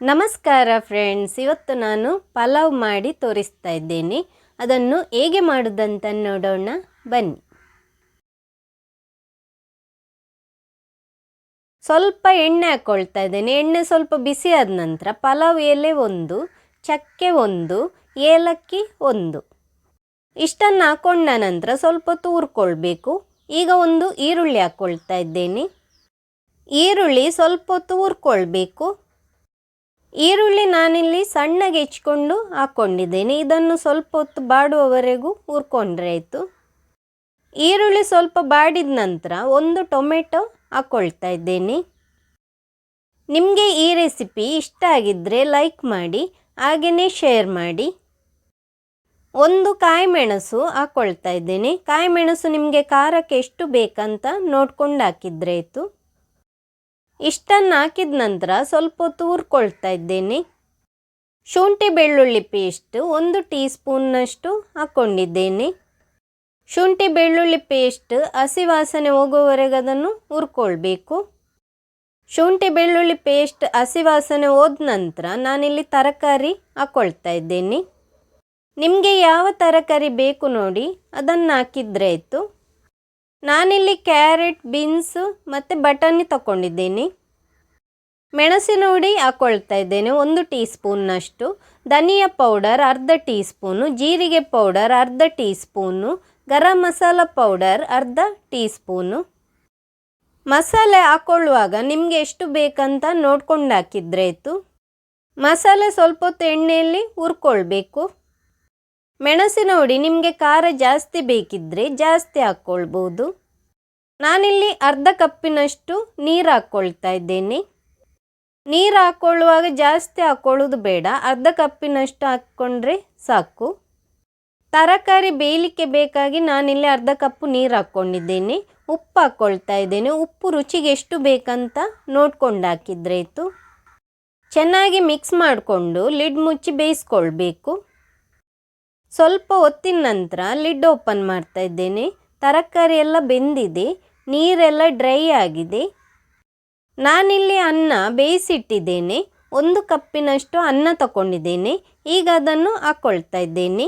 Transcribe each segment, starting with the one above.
ನಮಸ್ಕಾರ ಫ್ರೆಂಡ್ಸ್, ಇವತ್ತು ನಾನು ಪಲಾವ್ ಮಾಡಿ ತೋರಿಸ್ತಾ ಇದ್ದೇನೆ. ಅದನ್ನು ಹೇಗೆ ಮಾಡೋದಂತ ನೋಡೋಣ ಬನ್ನಿ. ಸ್ವಲ್ಪ ಎಣ್ಣೆ ಹಾಕ್ಕೊಳ್ತಾ ಇದ್ದೇನೆ. ಎಣ್ಣೆ ಸ್ವಲ್ಪ ಬಿಸಿ ಆದ ನಂತರ ಪಲಾವ್ ಎಲೆ 1, ಚಕ್ಕೆ 1, ಏಲಕ್ಕಿ 1 ಇಷ್ಟನ್ನು ಹಾಕೊಂಡ ನಂತರ ಸ್ವಲ್ಪ ಹುರ್ಕೊಳ್ಬೇಕು. ಈಗ ಒಂದು ಈರುಳ್ಳಿ ಹಾಕ್ಕೊಳ್ತಾ ಇದ್ದೇನೆ. ಈರುಳ್ಳಿ ಸ್ವಲ್ಪ ಹೊತ್ತು ಹುರ್ಕೊಳ್ಬೇಕು. ಈರುಳ್ಳಿ ನಾನಿಲ್ಲಿ ಸಣ್ಣಗೆ ಹೆಚ್ಕೊಂಡು ಹಾಕ್ಕೊಂಡಿದ್ದೇನೆ. ಇದನ್ನು ಸ್ವಲ್ಪ ಹೊತ್ತು ಬಾಡುವವರೆಗೂ ಹುರ್ಕೊಂಡ್ರೆ ಆಯಿತು. ಈರುಳ್ಳಿ ಸ್ವಲ್ಪ ಬಾಡಿದ ನಂತರ ಒಂದು ಟೊಮೆಟೊ ಹಾಕ್ಕೊಳ್ತಾ ಇದ್ದೇನೆ. ನಿಮಗೆ ಈ ರೆಸಿಪಿ ಇಷ್ಟ ಆಗಿದ್ದರೆ ಲೈಕ್ ಮಾಡಿ, ಹಾಗೆಯೇ ಶೇರ್ ಮಾಡಿ. ಒಂದು ಕಾಯಿಮೆಣಸು ಹಾಕ್ಕೊಳ್ತಾ ಇದ್ದೇನೆ. ಕಾಯಿಮೆಣಸು ನಿಮಗೆ ಖಾರಕ್ಕೆ ಎಷ್ಟು ಬೇಕಂತ ನೋಡ್ಕೊಂಡು ಹಾಕಿದ್ರೆ ಆಯಿತು. ಇಷ್ಟನ್ನು ಹಾಕಿದ ನಂತರ ಸ್ವಲ್ಪ ಹೊತ್ತು ಹುರ್ಕೊಳ್ತಾ ಇದ್ದೇನೆ. ಶುಂಠಿ ಬೆಳ್ಳುಳ್ಳಿ ಪೇಸ್ಟ್ 1 ಟೀ ಸ್ಪೂನ್ನಷ್ಟು ಹಾಕ್ಕೊಂಡಿದ್ದೇನೆ. ಶುಂಠಿ ಬೆಳ್ಳುಳ್ಳಿ ಪೇಸ್ಟ್ ಹಸಿ ವಾಸನೆ ಹೋಗುವವರೆಗೆ ಅದನ್ನು ಹುರ್ಕೊಳ್ಬೇಕು. ಶುಂಠಿ ಬೆಳ್ಳುಳ್ಳಿ ಪೇಸ್ಟ್ ಹಸಿ ವಾಸನೆ ಹೋದ ನಂತರ ನಾನಿಲ್ಲಿ ತರಕಾರಿ ಹಾಕ್ಕೊಳ್ತಾ ಇದ್ದೇನೆ. ನಿಮಗೆ ಯಾವ ತರಕಾರಿ ಬೇಕು ನೋಡಿ ಅದನ್ನು ಹಾಕಿದ್ರೆ ಆಯಿತು. ನಾನಿಲ್ಲಿ ಕ್ಯಾರೆಟ್, ಬೀನ್ಸು ಮತ್ತು ಬಟಾಣಿ ತಗೊಂಡಿದ್ದೇನೆ. ಮೆಣಸಿನ ಹುಡಿ ಹಾಕ್ಕೊಳ್ತಾ ಇದ್ದೇನೆ 1 ಟೀ ಸ್ಪೂನ್ನಷ್ಟು. ಧನಿಯಾ ಪೌಡರ್ ಅರ್ಧ ಟೀ ಸ್ಪೂನು, ಜೀರಿಗೆ ಪೌಡರ್ ಅರ್ಧ tea spoon, garam masala powder ಅರ್ಧ ಟೀ ಸ್ಪೂನು. ಮಸಾಲೆ ಹಾಕ್ಕೊಳ್ಳುವಾಗ ನಿಮಗೆ ಎಷ್ಟು ಬೇಕಂತ ನೋಡ್ಕೊಂಡು ಹಾಕಿದ್ರೆ ಆಯಿತು. ಮಸಾಲೆ ಸ್ವಲ್ಪ ಹೊತ್ತು ಎಣ್ಣೆಯಲ್ಲಿ ಹುರ್ಕೊಳ್ಬೇಕು. ಮೆಣಸಿನ ಹುಡಿ ನಿಮಗೆ ಖಾರ ಜಾಸ್ತಿ ಬೇಕಿದ್ದರೆ ಜಾಸ್ತಿ ಹಾಕ್ಕೊಳ್ಬೋದು. ನಾನಿಲ್ಲಿ ಅರ್ಧ ಕಪ್ಪಿನಷ್ಟು ನೀರು ಹಾಕ್ಕೊಳ್ತಾ ಇದ್ದೇನೆ. ನೀರು ಹಾಕ್ಕೊಳ್ಳುವಾಗ ಜಾಸ್ತಿ ಹಾಕ್ಕೊಳ್ಳೋದು ಬೇಡ, ಅರ್ಧ ಕಪ್ಪಿನಷ್ಟು ಹಾಕ್ಕೊಂಡ್ರೆ ಸಾಕು. ತರಕಾರಿ ಬೇಯಲಿಕ್ಕೆ ಬೇಕಾಗಿ ನಾನಿಲ್ಲಿ ಅರ್ಧ ಕಪ್ಪು ನೀರು ಹಾಕ್ಕೊಂಡಿದ್ದೇನೆ. ಉಪ್ಪು ಹಾಕ್ಕೊಳ್ತಾ ಇದ್ದೇನೆ. ಉಪ್ಪು ರುಚಿಗೆ ಎಷ್ಟು ಬೇಕಂತ ನೋಡ್ಕೊಂಡು ಹಾಕಿದ್ರೆ ಆಯಿತು. ಚೆನ್ನಾಗಿ ಮಿಕ್ಸ್ ಮಾಡಿಕೊಂಡು ಲಿಡ್ ಮುಚ್ಚಿ ಬೇಯಿಸ್ಕೊಳ್ಬೇಕು. ಸ್ವಲ್ಪ ಹೊತ್ತಿನ ನಂತರ ಲಿಡ್ ಓಪನ್ ಮಾಡ್ತಾ ಇದ್ದೇನೆ. ತರಕಾರಿ ಎಲ್ಲ ಬೆಂದಿದೆ, ನೀರೆಲ್ಲ ಡ್ರೈ ಆಗಿದೆ. ನಾನಿಲ್ಲಿ ಅನ್ನ ಬೇಯಿಸಿಟ್ಟಿದ್ದೇನೆ. 1 ಕಪ್ಪಿನಷ್ಟು ಅನ್ನ ತಗೊಂಡಿದ್ದೇನೆ. ಈಗ ಅದನ್ನು ಹಾಕ್ಕೊಳ್ತಾ ಇದ್ದೇನೆ.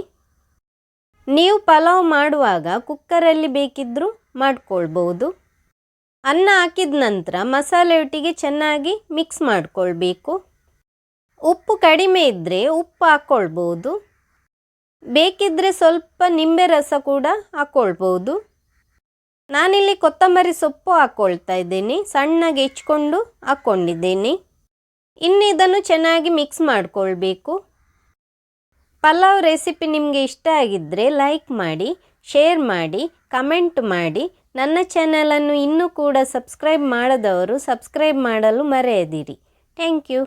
ನೀವು ಪಲಾವ್ ಮಾಡುವಾಗ ಕುಕ್ಕರಲ್ಲಿ ಬೇಕಿದ್ದರೂ ಮಾಡ್ಕೊಳ್ಬೋದು. ಅನ್ನ ಹಾಕಿದ ನಂತರ ಮಸಾಲೆ ಒಟ್ಟಿಗೆ ಚೆನ್ನಾಗಿ ಮಿಕ್ಸ್ ಮಾಡಿಕೊಳ್ಬೇಕು. ಉಪ್ಪು ಕಡಿಮೆ ಇದ್ದರೆ ಉಪ್ಪು ಹಾಕ್ಕೊಳ್ಬೋದು. ಬೇಕಿದ್ದರೆ ಸ್ವಲ್ಪ ನಿಂಬೆ ರಸ ಕೂಡ ಹಾಕ್ಕೊಳ್ಬೋದು. ನಾನಿಲ್ಲಿ ಕೊತ್ತಂಬರಿ ಸೊಪ್ಪು ಹಾಕ್ಕೊಳ್ತಾ ಇದ್ದೇನೆ. ಸಣ್ಣಗೆ ಹೆಚ್ಕೊಂಡು ಹಾಕ್ಕೊಂಡಿದ್ದೇನೆ. ಇನ್ನು ಇದನ್ನು ಚೆನ್ನಾಗಿ ಮಿಕ್ಸ್ ಮಾಡಿಕೊಳ್ಬೇಕು. ಪಲಾವ್ ರೆಸಿಪಿ ನಿಮಗೆ ಇಷ್ಟ ಆಗಿದ್ದರೆ ಲೈಕ್ ಮಾಡಿ, ಶೇರ್ ಮಾಡಿ, ಕಮೆಂಟ್ ಮಾಡಿ. ನನ್ನ ಚಾನಲನ್ನು ಇನ್ನೂ ಕೂಡ ಸಬ್ಸ್ಕ್ರೈಬ್ ಮಾಡದವರು ಸಬ್ಸ್ಕ್ರೈಬ್ ಮಾಡಲು ಮರೆಯದಿರಿ. Thank you.